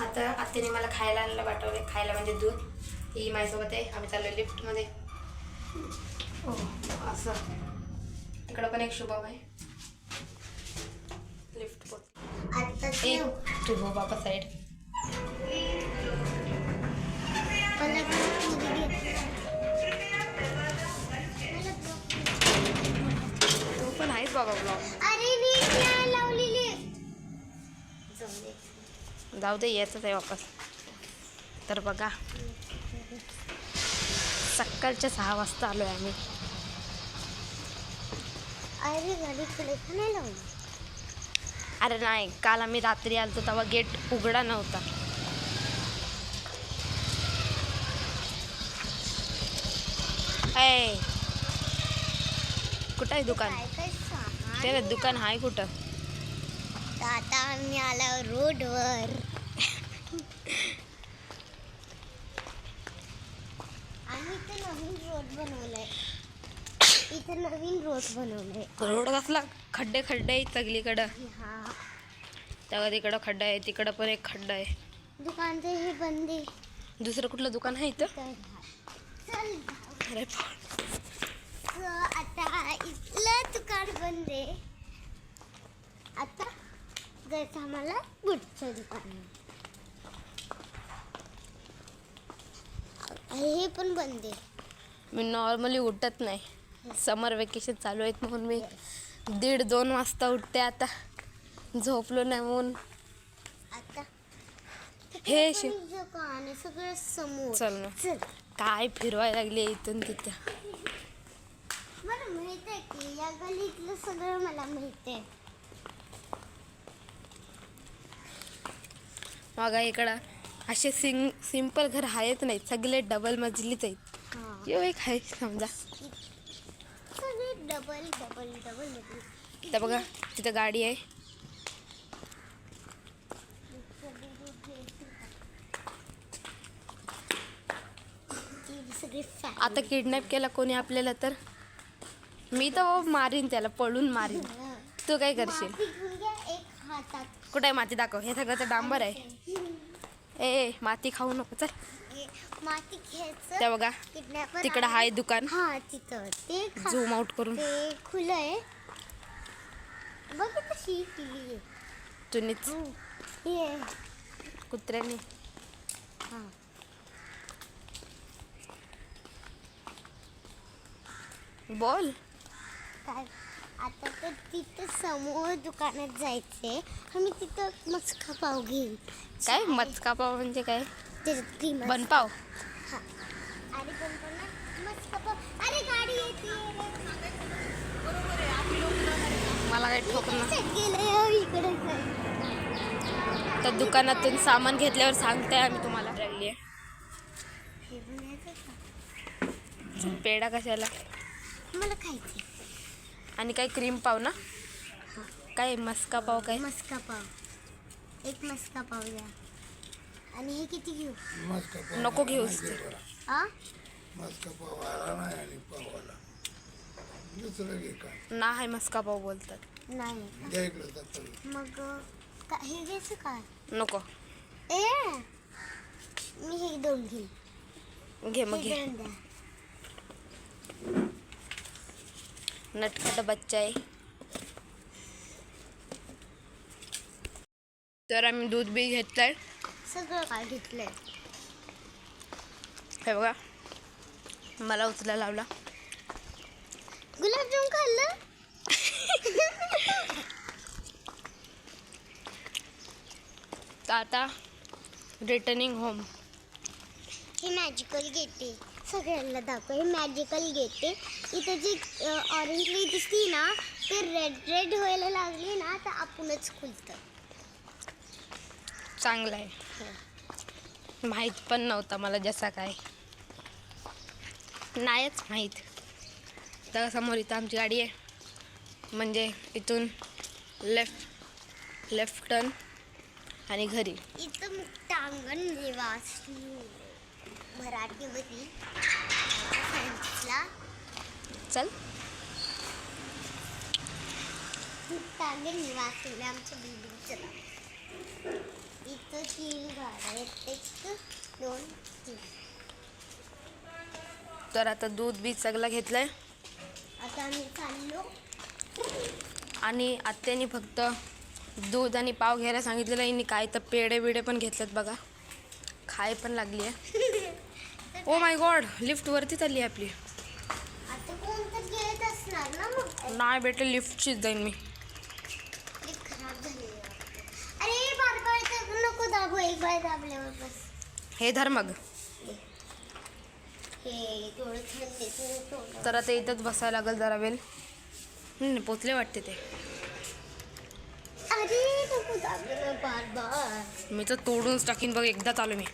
आता आत्याने मला खायला पाठवले, खायला म्हणजे दूध. ही माझ्यासोबत आहे, आम्ही चाललो लिफ्टमध्ये. हो असं. इकडं पण एक शुभम आहे. लिफ्ट तू हो बाबा साईड. तू पण आहेस बाबा ब्लॉग. जाऊ दे, येतच आहे वापस. तर बघा, सकाळच्या 6 वाजता आलो आहे आम्ही. अरे नाही, काल आम्ही रात्री आलतो तेव्हा गेट उघडा नव्हता. ए कुठं आहे दुकान? ते दुकान आहे कुठं? आता आम्ही आलो रोडवर. आम्ही इथे नवीन रोड बनवलाय. रोड कसला? खड्डे खड्डे आहेत सगळीकडं. तेव्हा तिकडं खड्डा आहे, तिकडं पण एक खड्डा आहे. दुकान तर हे बंद आहे. दुसरं कुठलं दुकान आहे इथं? अरे आता इथलं दुकान बंद आहे. आता जायचं आम्हाला पुढचं दुकान. हे पण बंद आहे. मी नॉर्मली उठत नाही, समर वेकेशन चालू आहेत म्हणून मी 1:30-2 वाजता उठते. आता झोपलो नाही म्हणून. आता हे दुकान सगळं समोर. चल ना, काय फिरवायला लागले इथून तिथं. मला माहित आहे की या गलीतलं सगळं मला माहित आहे. बघा इकडं असे सिंपल घर आहेत नाही, सगळे डबल मजलीच आहेत. यो एक आहे समजा, सगळे डबल डबल डबल डबल. तर बघा तिथं गाडी आहे. आता किडनॅप केला कोणी आपल्याला तर मी तर मारीन त्याला, पळून मारीन. तू काय करशील? कुठे आहे माती? दाखव. हे सगळं तर डांबर आहे. ए माती खाऊ नको, चल. माती घ्यायचं. त्या बघा तिकडं आहे दुकान. तिथं ते झूम आउट करून ते खुलं आहे. बघ कशी केली तुम्हीच हे कुत्र्याने. बोल काय. आता तर तिथं समोर दुकानात जायचंय. आम्ही तिथं मस्का पाव घेईन. काय मचका पाव म्हणजे काय? बनपाव. अरे मस्का पाव. अरे गाडी येते. मला काही ठोकणार. इकडे तर दुकानातून सामान घेतल्यावर सांगते आम्ही तुम्हाला. लागली पेढा कशाला? मला खायचं. आणि काय क्रीम पाव ना? काय मस्का पाव? काय मस्का पाव? एक मस्का पाव द्या. आणि हे किती घेऊ? नको घेऊस ते. मस्का पाव आला नाही आणि पावाला दुसरं घे काय. नाही मस्का पाव बोलतात. नाही द्या इकडे जातो. मग हे घ्यायचं काय? नको. मी हे 2 घेईन. घे मग घे. नटखट बच्चा आहे. तर आम्ही दूध बी घेतलंय. सगळं काय घेतलंय. हे बघा मला उचलायला लावला. गुलाबजाम खाल्लं. तर आता रिटर्निंग होम. हे मॅजिकल गेटे सगळ्यांना दाखव. हे मॅजिकल गेटे. इथं जी ऑरेंजली दिसती ना ते रेड व्हायला लागली ना तर आपणच खुलतं. चांगलं आहे. माहीत पण नव्हता मला जसा काय. नाहीच माहीत. तर समोर इथं आमची गाडी आहे. म्हणजे इथून लेफ्ट टर्न आणि घरी. इथं मुक्तांगण निवासी मराठीमध्ये सांगितला. चल मुक्तांगण निवासी आमच्या बिल्डिंगचं नाव. इथं 3 घर एक 2 3. तर आता दूध बीज सगळं घेतलंय आता आम्ही चाललो. आणि आत्याने फक्त दूध आणि पाव घ्यायला सांगितलेलं आहे. काय तर पेढे बिडे पण घेतलेत बघा. खाय पण लागली आहे. ओ माय गॉड, लिफ्ट वरती चालली आहे आपली. आता कोणतं घेत असणार ना मग. नाही बेटे, लिफ्टचीच जाईन मी. ते खराब झाले. अरे बार नको दाबू, एक बार दाबल्यावर बस. हे धर मग. हे थोडं थंड. तर आता इथंच बसायला लागेल जरा वेळ. पोचले वाटते ते. अरे नको दाबलं बार. मी तर तोडूनच टाकीन बघ. एकदा चालू मी.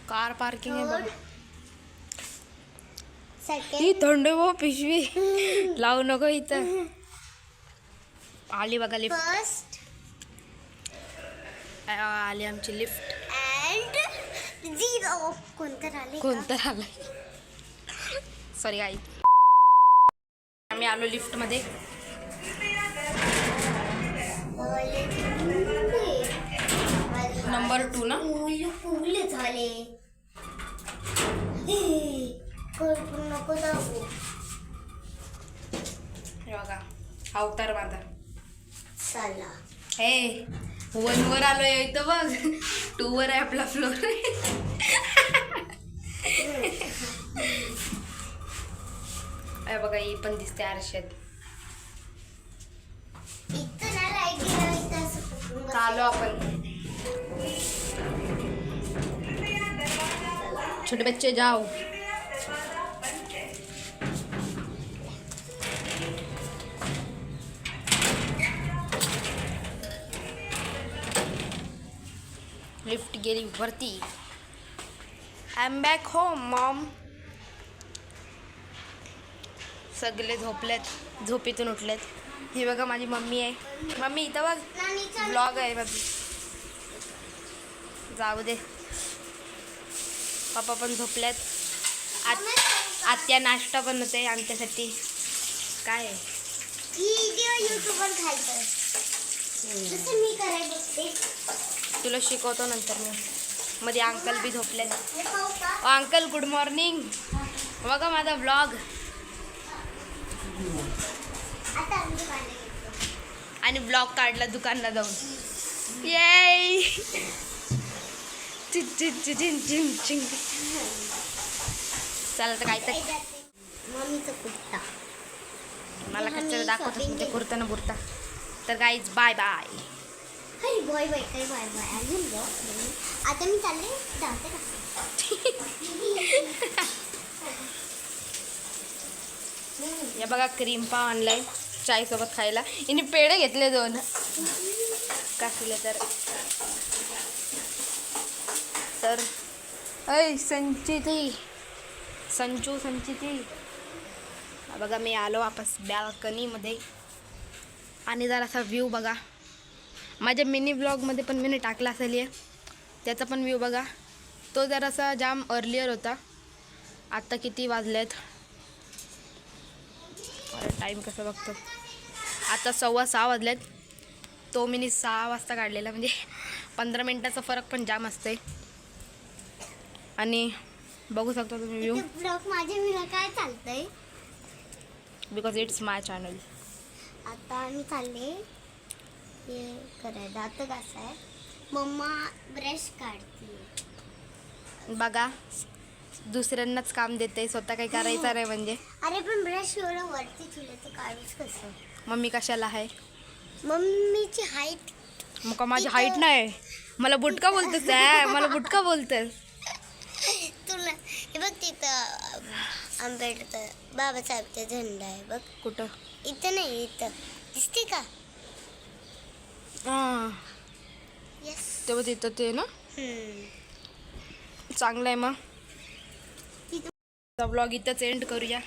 कार पार्किंग आहे बघा. सेकंड. ही थंड हो पिशवी. लावू नको इथं. आली बघा लिफ्ट. फर्स्ट आली आमची लिफ्ट. अँड 0. कोणतं आले? कोणतं आलंय? Sorry I. आम्ही आलो लिफ्ट मध्ये. नंबर 2 ना. फुल झाले. नको दाबू. हे बघा, अवतार बांधा. चला. हे 1 वर आलोय इथं बघ. 2 वर आहे आपला फ्लोर. अरे बघा, ही पण दिसते आरशात. इथं ना लाईट गेला, इथं असं पकडून बस. आलो आपण. छोटे बच्चे जाओ. लिफ्ट गेली वरती. I am back home Maugham. सगळे झोपलेत, झोपेतून उठलेत. ही बघा माझी मम्मी आहे. मम्मी इथं बघ, नानी चल. ब्लॉग आहे माझी. जाऊ दे. पप्पा पण झोपल्यात. आत्या नाश्ता बनवते आमच्यासाठी. काय आहे? व्हिडिओ युट्यूबवर घालतोय. जसं मी करायला बघते. तुला शिकवतो नंतर मी. मध्ये अंकल बी झोपलेत. हे पाहू का? Uncle good morning. बघा माझा ब्लॉग. आता आम्ही दुकानात गेलो. आणि ब्लॉग काढला दुकानला जाऊन. येय. चला तर काय तर मम्मीचं कुर्ता. मला आम्ही कच्चं दाखवतच shopping ते कुर्ता ना बुरता. तर गाईज बाय बाय. अरे बाय बाय काय बाय बाय अजून बघ. आता मी चालले जाते या बघा क्रीम पाव आणलाय चायसोबत खायला. हिने पेढे घेतले 2. काशीले तर ऐ संचिती संचिती. बघा मी आलो वापस बॅल्कनीमध्ये. आणि जरासा व्ह्यू बघा. माझ्या मिनी ब्लॉगमध्ये पण मी टाकला असेल त्याचा पण व्ह्यू बघा. तो जरासा जाम अर्लियर होता. आत्ता किती वाजलेत? टाईम कसं बघतो. आता 6:15 वाजलेत. तो मी 6 वाजता काढलेला. म्हणजे 15 मिनटाचा फरक पण जाम असते. आणि बघू शकता तुम्ही व्ह्यू. ब्लॉग माझ्या विना काय चालतंय. Because it's my channel. आता आम्ही चालले हे करायला. दात घासाय. मम्मा ब्रश काढते. बघा दुसऱ्यांनाच काम देते, स्वतः काही करायचं नाही म्हणजे. अरे पण ब्रश एवढं वरती ठेवलं तर काढूच कसं. मम्मी कशाला आहे? मम्मीची हाईट. मग का माझी हाईट नाही? मला बुटका बोलतेस आहे. मला बुटका बोलतेस. तुला हे बघ तिथं आंबेडकर बाबासाहेबचा झेंडा आहे बघ. कुठं? इथं नाही, इथं दिसते का? हां यस. तेव्हा तिथं ते ना चांगलं आहे. मग ब्लॉग इथंच एंड करूया.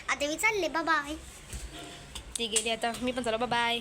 आता मी चालले. बाय. ती गेली आता मी पण चला बाय.